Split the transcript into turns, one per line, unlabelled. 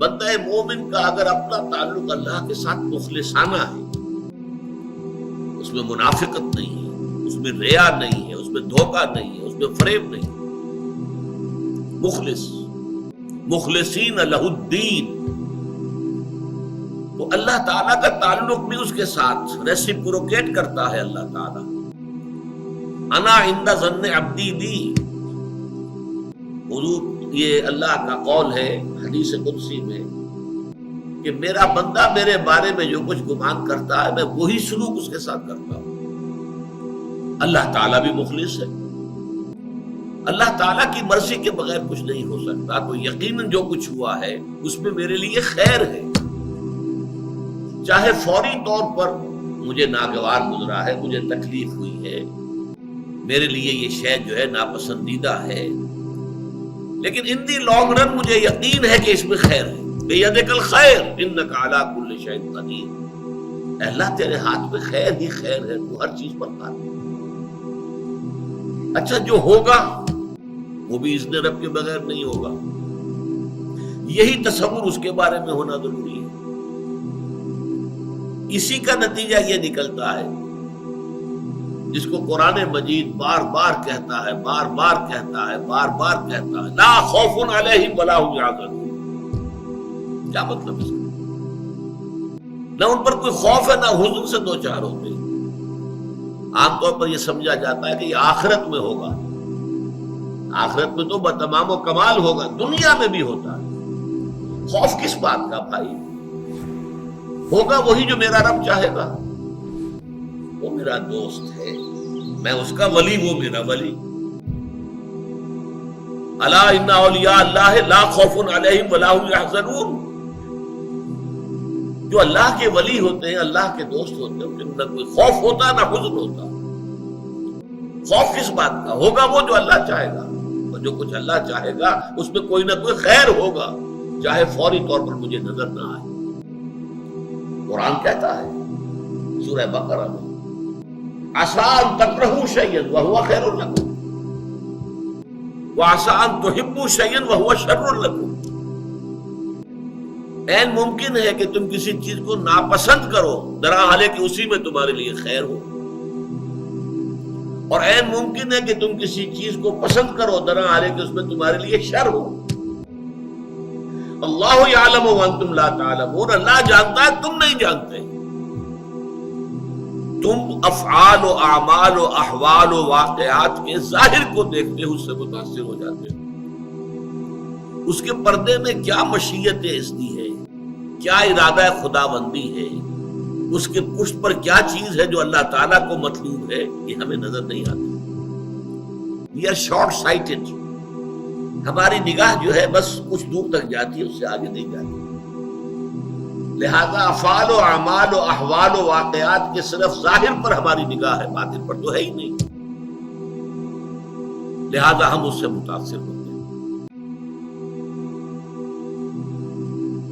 بندہ مومن کا اگر اپنا تعلق اللہ کے ساتھ مخلصانہ ہے، اس میں منافقت نہیں ہے، اس میں ریا نہیں ہے، اس میں دھوکہ نہیں ہے، اس میں فریب نہیں ہے، مخلصین لہ الدین، تو اللہ تعالیٰ کا تعلق بھی اس کے ساتھ ریسیپروکیٹ کرتا ہے۔ اللہ تعالیٰ انا عند ظن عبدی بی، حضور یہ اللہ کا قول ہے حدیث قدسی میں کہ میرا بندہ میرے بارے میں جو کچھ گمان کرتا ہے میں وہی سلوک اس کے ساتھ کرتا ہوں۔ اللہ تعالیٰ بھی مخلص ہے، اللہ تعالیٰ کی مرضی کے بغیر کچھ نہیں ہو سکتا، تو یقیناً جو کچھ ہوا ہے اس میں میرے لیے خیر ہے، چاہے فوری طور پر مجھے ناگوار گزرا ہے، مجھے تکلیف ہوئی ہے، میرے لیے یہ شے جو ہے ناپسندیدہ ہے، لیکن ان دی لانگ رن مجھے یقین ہے کہ اس میں خیر ہے۔ بیدک الخیر انک علی کل شیء قدیر، اے اللہ تیرے ہاتھ میں خیر ہی خیر ہے، تو ہر چیز پر قادر ہے۔ اچھا جو ہوگا وہ بھی اذن رب کے بغیر نہیں ہوگا، یہی تصور اس کے بارے میں ہونا ضروری ہے۔ اسی کا نتیجہ یہ نکلتا ہے جس کو قرآن مجید بار بار کہتا ہے، بار بار کہتا ہے، بار بار کہتا ہے، لا خوف علیہم ولا هم یحزنون۔ کیا مطلب اس کا؟ نہ ان پر کوئی خوف ہے نہ حزن سے دو چار ہوتے۔ عام طور پر یہ سمجھا جاتا ہے کہ یہ آخرت میں ہوگا، آخرت میں تو بتمام و کمال ہوگا، دنیا میں بھی ہوتا ہے۔ خوف کس بات کا بھائی؟ ہوگا وہی جو میرا رب چاہے گا، وہ میرا دوست ہے، میں اس کا ولی، وہ میرا ولی۔ الا ان اولیاء اللہ لا خوف علیہم ولا هم یحزنون، جو اللہ کے ولی ہوتے ہیں، اللہ کے دوست ہوتے ہیں، ان میں نہ کوئی خوف ہوتا نہ حزن ہوتا۔ خوف کس بات کا؟ ہوگا وہ جو اللہ چاہے گا، اور جو کچھ اللہ چاہے گا اس میں کوئی نہ کوئی خیر ہوگا، چاہے فوری طور پر مجھے نظر نہ آئے۔ قرآن کہتا ہے سورہ بقرہ میں عسیٰ ان تکرہوا شیئا وہو خیر لکم وعسیٰ ان تحبوا شیئا وہو شر لکم، عین ممکن ہے کہ تم کسی چیز کو ناپسند کرو درحالے کہ اسی میں تمہارے لیے خیر ہو، اور عین ممکن ہے کہ تم کسی چیز کو پسند کرو درحالے کہ اس میں تمہارے لیے شر ہو۔ اللہ یعلم وانتم لا تعلمون، اللہ جانتا ہے تم نہیں جانتے۔ تم افعال و اعمال و احوال و واقعات کے ظاہر کو دیکھتے ہو، اس سے متاثر ہو جاتے ہو۔ اس کے پردے میں کیا مشیت اذنی ہے، کیا ارادہ خداوندی ہے، اس کے پشت پر کیا چیز ہے جو اللہ تعالیٰ کو مطلوب ہے، یہ ہمیں نظر نہیں آتی۔ وی آر شارٹ سائٹڈ، ہماری نگاہ جو ہے بس کچھ دور تک جاتی ہے، اس سے آگے نہیں جاتی۔ لہذا افعال و اعمال و احوال و واقعات کے صرف ظاہر پر ہماری نگاہ ہے، باطن پر تو ہے ہی نہیں، لہذا ہم اس سے متاثر ہوتے ہیں۔